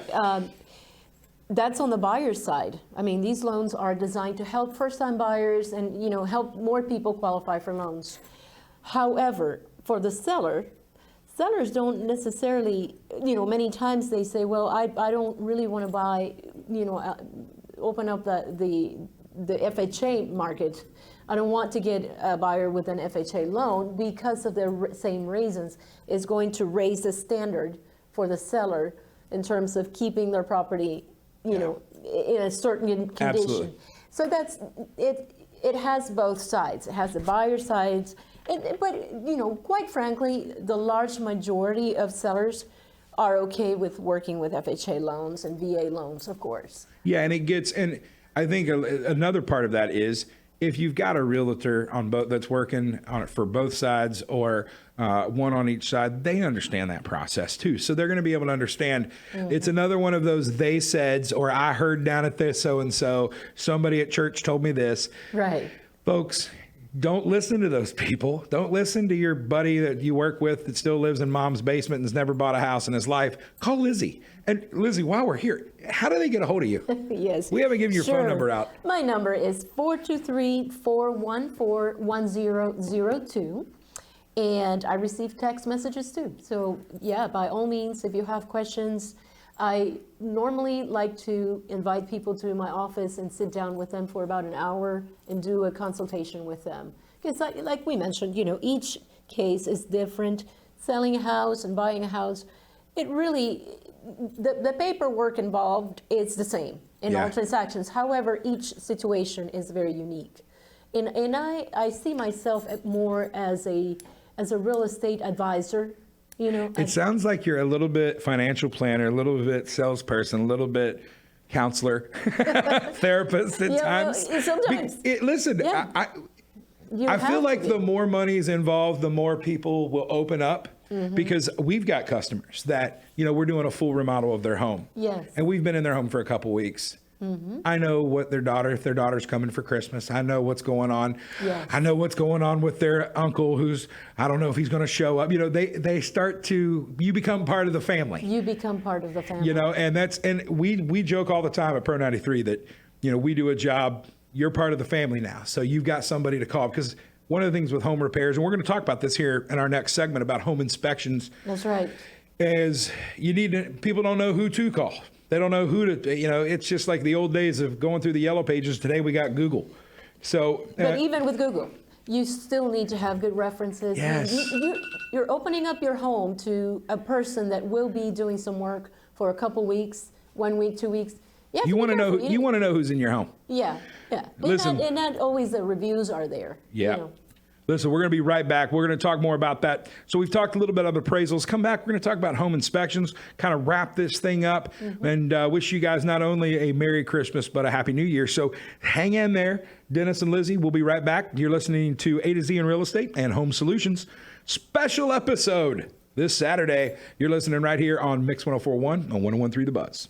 that's on the buyer's side. I mean, these loans are designed to help first-time buyers and, help more people qualify for loans. However, for the sellers don't necessarily, many times they say, well, I don't really want to buy, open up the FHA market. I don't want to get a buyer with an FHA loan because of the same reasons. It's going to raise the standard for the seller in terms of keeping their property, in a certain condition. Absolutely. So that's it. It has both sides. It has the buyer sides But, quite frankly, the large majority of sellers are okay with working with FHA loans and VA loans, of course. Yeah, and I think another part of that is if you've got a realtor on both that's working on it for both sides or one on each side, they understand that process too. So they're going to be able to understand. It's another one of those they saids, or I heard down at this so-and-so, somebody at church told me this. Right. Folks, don't listen to those people. Don't listen to your buddy that you work with that still lives in mom's basement and has never bought a house in his life. Call Lizzy. And Lizzy, while we're here, how do they get a hold of you? Yes. We haven't given your phone number out. My number is 423-414-1002. And I receive text messages too. So yeah, by all means, if you have questions, I normally like to invite people to my office and sit down with them for about an hour and do a consultation with them. Because like we mentioned, each case is different. Selling a house and buying a house, it really, the paperwork involved is the same in all transactions. However, each situation is very unique. And I see myself more as a real estate advisor. It sounds like you're a little bit financial planner, a little bit salesperson, a little bit counselor, therapist at times. Sometimes. Listen, Yeah. I feel like the more money's involved, the more people will open up because we've got customers that, we're doing a full remodel of their home. Yes. And we've been in their home for a couple weeks. I know what if their daughter's coming for Christmas, I know what's going on. Yes. I know what's going on with their uncle I don't know if he's going to show up. They start to, you become part of the family. You become part of the family. And we joke all the time at Pro 93 that, we do a job, you're part of the family now. So you've got somebody to call because one of the things with home repairs, and we're going to talk about this here in our next segment about home inspections. That's right. Is people don't know who to call. They don't know who to, it's just like the old days of going through the yellow pages. Today we got Google. So, but even with Google, you still need to have good references. Yes. You're opening up your home to a person that will be doing some work for a couple weeks, 1 week, 2 weeks. You want to know. You want to know who's in your home. Yeah. Listen, and not always the reviews are there. Yeah. Listen, we're going to be right back. We're going to talk more about that. So we've talked a little bit about appraisals. Come back. We're going to talk about home inspections, kind of wrap this thing up, and wish you guys not only a Merry Christmas, but a Happy New Year. So hang in there. Dennis and Lizzy will be right back. You're listening to A to Z in Real Estate and Home Solutions. Special episode this Saturday. You're listening right here on Mix 104.1 on 101.3 The Buzz.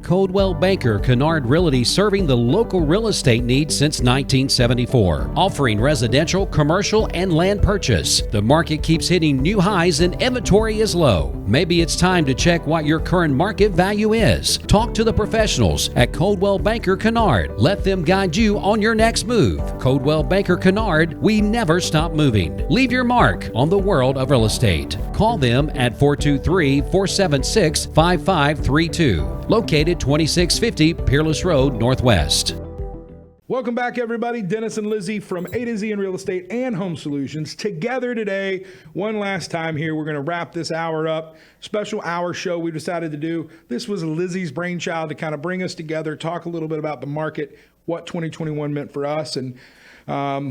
Coldwell Banker Kinard Realty, serving the local real estate needs since 1974, offering residential, commercial, and land purchase. The market keeps hitting new highs and inventory is low. Maybe it's time to check what your current market value is. Talk to the professionals at Coldwell Banker Kinard. Let them guide you on your next move. Coldwell Banker Kinard, we never stop moving. Leave your mark on the world of real estate. Call them at 423-476-5532. Located 2650 Peerless Road, Northwest. Welcome back, everybody. Dennis and Lizzy from A to Z in Real Estate and Home Solutions together today. One last time here. We're going to wrap this hour up. Special hour show we decided to do. This was Lizzy's brainchild to kind of bring us together, talk a little bit about the market, what 2021 meant for us. And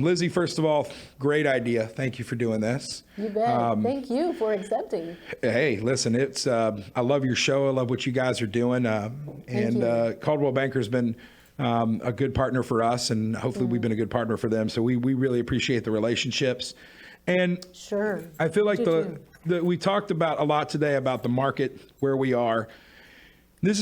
Lizzy, first of all, great idea. Thank you for doing this. You bet. Thank you for accepting. Hey, listen, I love your show. I love what you guys are doing. Coldwell Banker's been a good partner for us, and hopefully we've been a good partner for them. So we really appreciate the relationships. And sure, I feel like we talked about a lot today about the market, where we are. This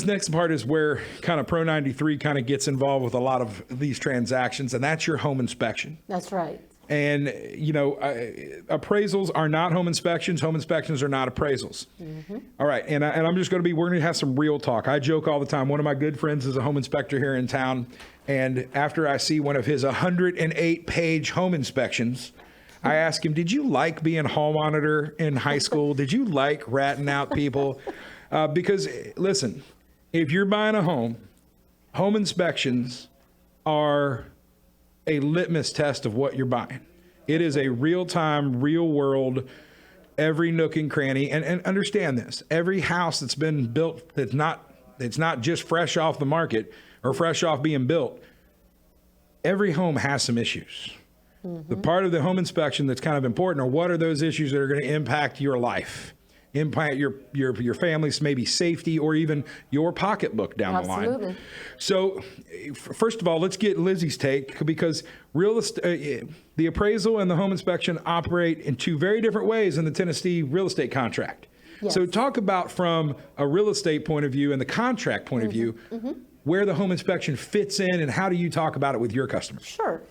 next part is where kind of Pro 93 kind of gets involved with a lot of these transactions, and that's your home inspection. That's right. And, appraisals are not home inspections. Home inspections are not appraisals. All right. And I'm just we're going to have some real talk. I joke all the time. One of my good friends is a home inspector here in town. And after I see one of his 108-page home inspections, I ask him, did you like being hall monitor in high school? Did you like ratting out people? Because, listen, if you're buying a home inspections are a litmus test of what you're buying. It is a real-time, real-world, every nook and cranny. And understand this. Every house that's been built it's not just fresh off the market or fresh off being built. Every home has some issues. The part of the home inspection that's kind of important are what are those issues that are going to impact your life, impact your family's maybe safety or even your pocketbook down the line. Absolutely. So first of all, let's get Lizzy's take, because the appraisal and the home inspection operate in two very different ways in the Tennessee real estate contract. Yes. So talk about from a real estate point of view and the contract point of view, where the home inspection fits in and how do you talk about it with your customers? Sure.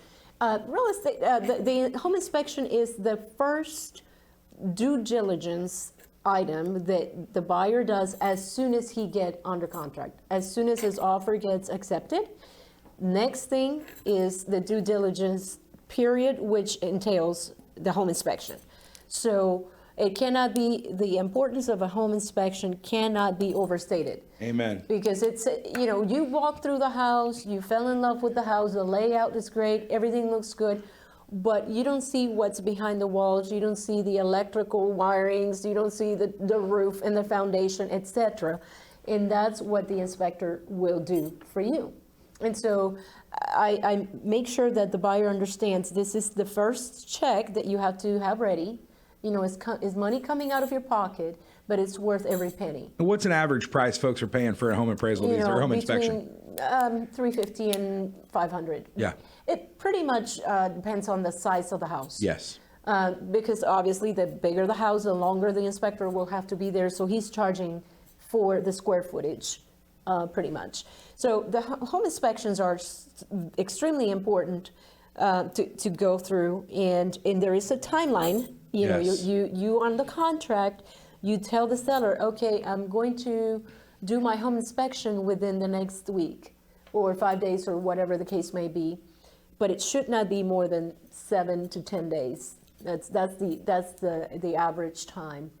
Real estate, the home inspection is the first due diligence item that the buyer does as soon as he gets under contract, as soon as his offer gets accepted. Next thing is the due diligence period, which entails the home inspection. So it cannot be, the importance of a home inspection cannot be overstated. Amen. Because it's, you walk through the house, you fell in love with the house, the layout is great, everything looks good, but you don't see what's behind the walls, you don't see the electrical wirings, you don't see the roof and the foundation, etc. And that's what the inspector will do for you. And so I make sure that the buyer understands this is the first check that you have to have ready. Is money coming out of your pocket, but it's worth every penny. And what's an average price folks are paying for a home appraisal these or home inspection? $350 and $500. Yeah. It pretty much depends on the size of the house. Yes. Because obviously the bigger the house, the longer the inspector will have to be there. So he's charging for the square footage, pretty much. So the home inspections are extremely important to go through, and there is a timeline. Yes. You on the contract, you tell the seller, okay, I'm going to do my home inspection within the next week or 5 days or whatever the case may be, but it should not be more than 7 to 10 days. That's the average time.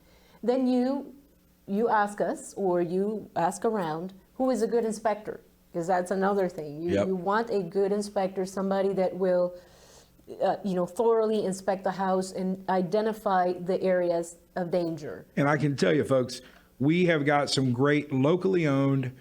Then you ask us or you ask around who is a good inspector, because that's another thing. You want a good inspector, somebody that will thoroughly inspect the house and identify the areas of danger. And I can tell you, folks, we have got some great locally owned,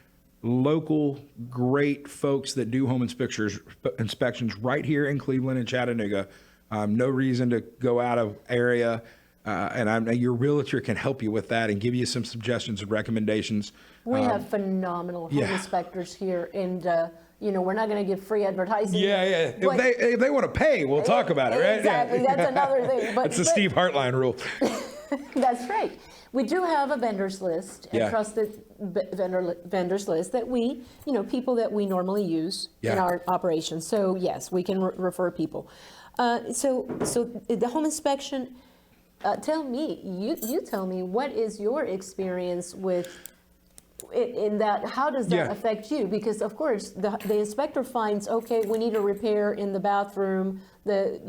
great folks that do home inspections right here in Cleveland and Chattanooga. No reason to go out of area. And your realtor can help you with that and give you some suggestions and recommendations. We have phenomenal home inspectors here, and we're not going to give free advertising. Yeah. If they want to pay, we'll talk about it, right? Exactly. Yeah. That's another thing. That's the Steve Hartline rule. That's right. We do have a vendors list, a trusted vendors list that we, people that we normally use in our operations. So yes, we can refer people. So the home inspection. Tell me, you tell me, what is your experience with in that? How does that affect you? Because of course the inspector finds, okay, we need a repair in the bathroom, the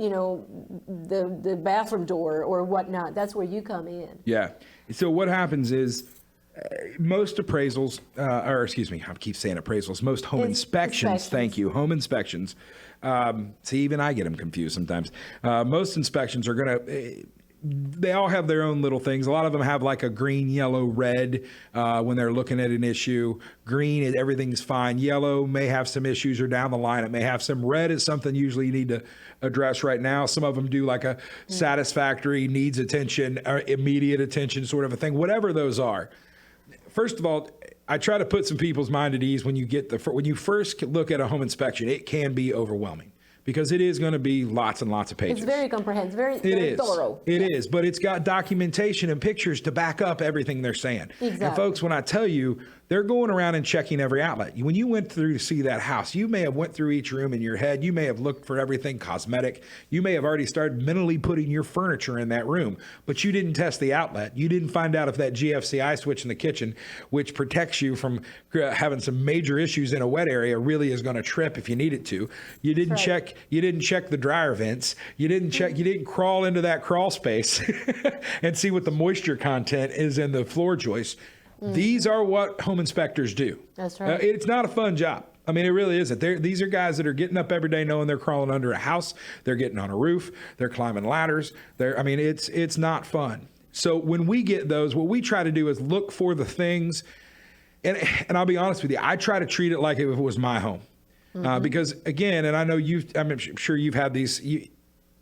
bathroom door or whatnot. That's where you come in. Yeah. So what happens is most appraisals, I keep saying appraisals, most home inspections. Thank you, home inspections. See, even I get them confused sometimes. Most inspections are going to. They all have their own little things. A lot of them have like a green, yellow, red when they're looking at an issue. Green, everything's fine. Yellow may have some issues or down the line it may have some. Red is something usually you need to address right now. Some of them do like a satisfactory, needs attention, or immediate attention sort of a thing, whatever those are. First of all, I try to put some people's mind at ease when you first look at a home inspection. It can be overwhelming, because it is going to be lots and lots of pages. It's very comprehensive, very thorough. It is, but it's got documentation and pictures to back up everything they're saying. Exactly. And folks, when I tell you, they're going around and checking every outlet. When you went through to see that house, you may have went through each room in your head. You may have looked for everything cosmetic. You may have already started mentally putting your furniture in that room, but you didn't test the outlet. You didn't find out if that GFCI switch in the kitchen, which protects you from having some major issues in a wet area, really is going to trip if you need it to. You didn't check. You didn't check the dryer vents. You didn't check. You didn't crawl into that crawl space and see what the moisture content is in the floor joists. These are what home inspectors do. That's right. It's not a fun job. I mean, it really isn't. These are guys that are getting up every day knowing they're crawling under a house. They're getting on a roof. They're climbing ladders. It's not fun. So when we get those, what we try to do is look for the things. And I'll be honest with you, I try to treat it like if it was my home. Because again, and I know I'm sure you've had these.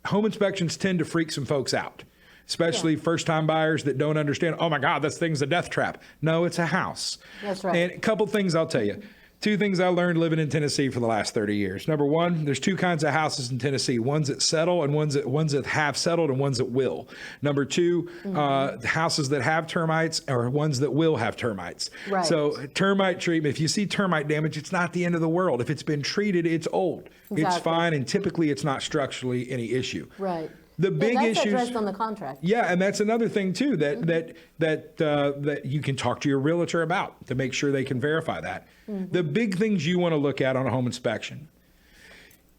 home inspections tend to freak some folks out, especially first-time buyers that don't understand, oh my God, this thing's a death trap. No, it's a house. That's right. And a couple things I'll tell you. Two things I learned living in Tennessee for the last 30 years. Number one, there's two kinds of houses in Tennessee, ones that settle and ones that have settled and ones that will. Number two, the houses that have termites are ones that will have termites. Right. So termite treatment, if you see termite damage, it's not the end of the world. If it's been treated, it's old. It's Exactly. fine, and typically it's not structurally any issue. Right. The big that's issues addressed on the contract. Yeah, and that's another thing too that you can talk to your realtor about to make sure they can verify that. The big things you want to look at on a home inspection: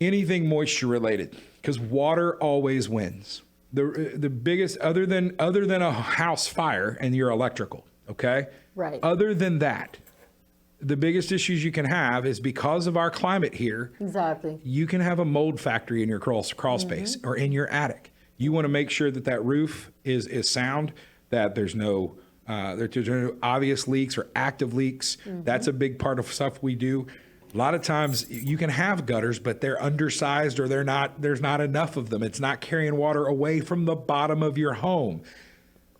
anything moisture related, because water always wins. The biggest, other than a house fire and your electrical, okay? Right. Other than that, the biggest issues you can have is because of our climate here. Exactly. You can have a mold factory in your crawl space or in your attic. You want to make sure that that roof is sound, that there's no obvious leaks or active leaks. That's a big part of stuff we do. A lot of times you can have gutters, but they're undersized or there's not enough of them. It's not carrying water away from the bottom of your home.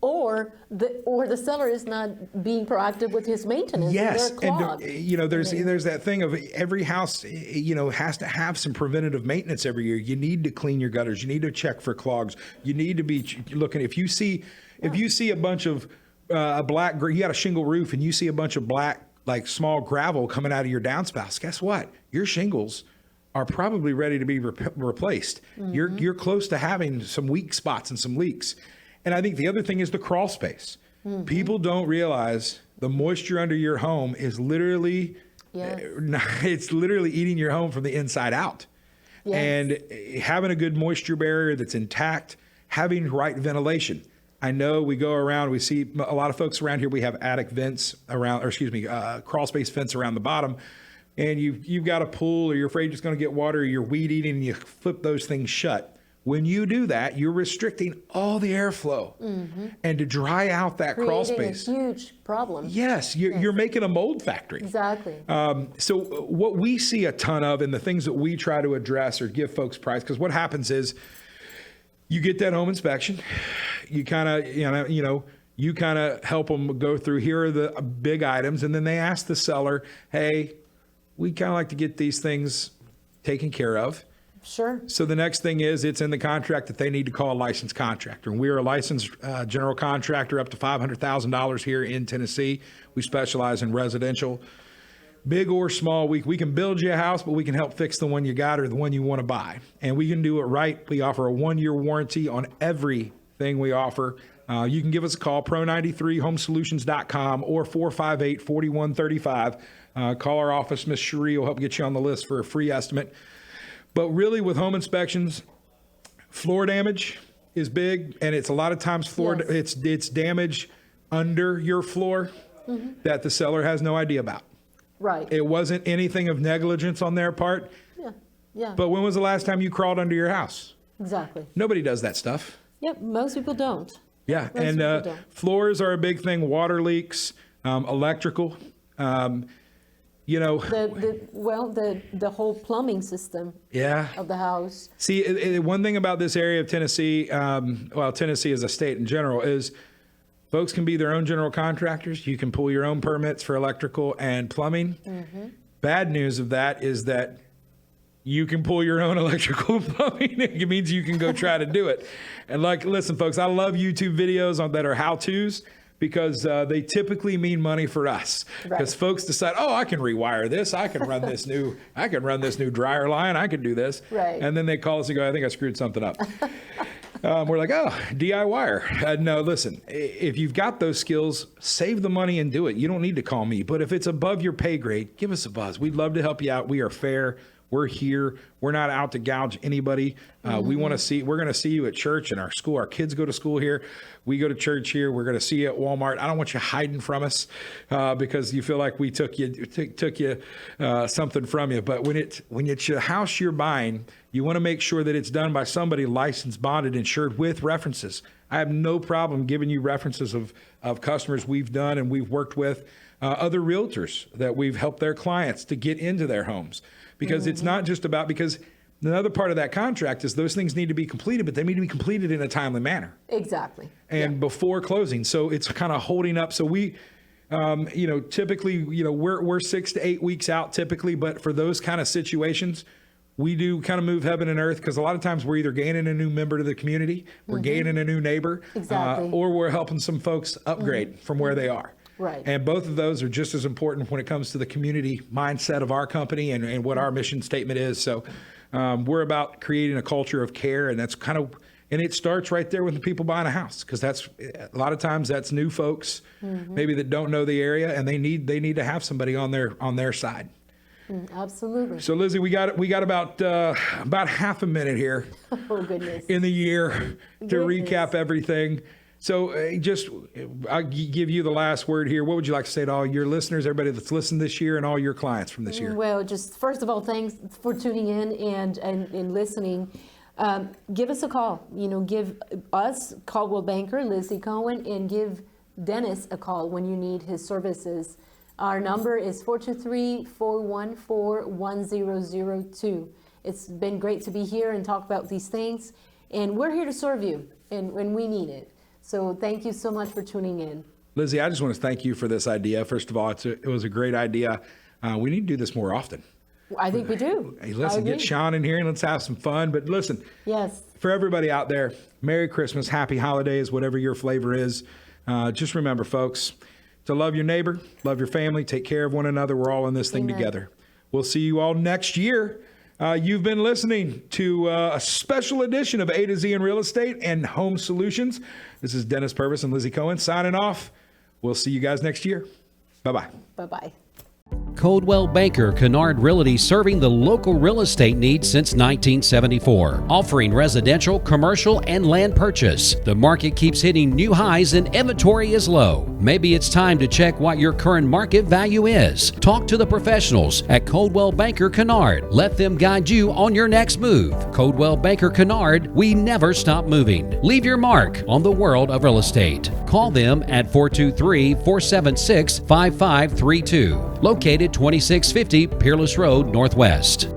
Or the seller is not being proactive with his maintenance. Yes, And they're clogged. and there's that thing of every house, has to have some preventative maintenance every year. You need to clean your gutters. You need to check for clogs. You need to be looking. If you see a bunch of you got a shingle roof and you see a bunch of black, like small gravel coming out of your downspouts, guess what? Your shingles are probably ready to be replaced. You're close to having some weak spots and some leaks. And I think the other thing is the crawl space. People don't realize the moisture under your home is literally, it's literally eating your home from the inside out. Yes. And having a good moisture barrier that's intact, having right ventilation. I know we go around, we see a lot of folks around here, we have attic vents around, crawl space vents around the bottom. And you've got a pool or you're afraid it's going to get water or you're weed eating and you flip those things shut. When you do that, you're restricting all the airflow, and to dry out that crawl Creating space. a huge problem. Yes, you're making a mold factory. Exactly. So what we see a ton of, and the things that we try to address or give folks price, because what happens is you get that home inspection, you kind of help them go through, here are the big items, and then they ask the seller, hey, we kind of like to get these things taken care of. Sure. So the next thing is it's in the contract that they need to call a licensed contractor. And we're a licensed general contractor up to $500,000 here in Tennessee. We specialize in residential, big or small. We can build you a house, but we can help fix the one you got or the one you want to buy. And we can do it right. We offer a 1-year warranty on everything we offer. You can give us a call, pro93homesolutions.com or 458-4135. Call our office. Miss Cherie will help get you on the list for a free estimate. But really with home inspections, floor damage is big, and it's a lot of times it's damage under your floor that the seller has no idea about. Right. It wasn't anything of negligence on their part. Yeah. But when was the last time you crawled under your house? Exactly. Nobody does that stuff. Yep. Most people don't. Yeah, Most and people don't. floors are a big thing. Water leaks, electrical. The whole plumbing system Yeah. of the house. See, one thing about this area of Tennessee, Tennessee as a state in general, is folks can be their own general contractors. You can pull your own permits for electrical and plumbing. Bad news of that is that you can pull your own electrical and plumbing. It means you can go try to do it. And listen, folks, I love YouTube videos that are how-tos, because they typically mean money for us. Because folks decide, I can rewire this. I can run this new dryer line. I can do this. Right. And then they call us and go, I think I screwed something up. We're like, DIYer. No, listen, if you've got those skills, save the money and do it. You don't need to call me. But if it's above your pay grade, give us a buzz. We'd love to help you out. We are fair. We're here. We're not out to gouge anybody. We're going to see you at church and our school. Our kids go to school here. We go to church here. We're going to see you at Walmart. I don't want you hiding from us because you feel like we took you something from you. But when it's your house you're buying, you want to make sure that it's done by somebody licensed, bonded, insured with references. I have no problem giving you references of customers we've done and we've worked with, other realtors that we've helped their clients to get into their homes. Because it's not just about, because Another part of that contract is those things need to be completed, but they need to be completed in a timely manner Exactly. and before closing. So it's kind of holding up. So we, typically, we're 6 to 8 weeks out typically, but for those kind of situations, we do kind of move heaven and earth, because a lot of times we're either gaining a new member to the community, we're gaining a new neighbor, Exactly. or we're helping some folks upgrade from where they are. Right. And both of those are just as important when it comes to the community mindset of our company and what our mission statement is. So we're about creating a culture of care, and that's kind of, and it starts right there with the people buying a house, because that's a lot of times that's new folks, maybe that don't know the area, and they need to have somebody on their side. Absolutely. So Lizzy, we got about half a minute here Oh, goodness. in the year to Goodness. recap everything. So I'll give you the last word here. What would you like to say to all your listeners, everybody that's listened this year, and all your clients from this year? Well, just first of all, thanks for tuning in and listening. Give us a call. Give us, Coldwell banker, Lizzy Cohen, and give Dennis a call when you need his services. Our number is 423-414-1002. It's been great to be here and talk about these things, and we're here to serve you, and when we need it. So thank you so much for tuning in. Lizzy, I just want to thank you for this idea. First of all, it was a great idea. We need to do this more often. I think we do. Hey, listen, I get agree. Sean in here and let's have some fun. But listen, Yes. for everybody out there, Merry Christmas, Happy Holidays, whatever your flavor is. Just remember, folks, to love your neighbor, love your family, take care of one another. We're all in this thing Amen. together. We'll see you all next year. You've been listening to a special edition of A to Z in Real Estate and Home Solutions. This is Dennis Purvis and Lizzy Cohen signing off. We'll see you guys next year. Bye-bye. Bye-bye. Coldwell Banker Kinard Realty, serving the local real estate needs since 1974, offering residential, commercial, and land purchase. The market keeps hitting new highs and inventory is low. Maybe it's time to check what your current market value is. Talk to the professionals at Coldwell Banker Kinard. Let them guide you on your next move. Coldwell Banker Kinard, we never stop moving. Leave your mark on the world of real estate. Call them at 423-476-5532. Located 2650 Peerless Road, Northwest.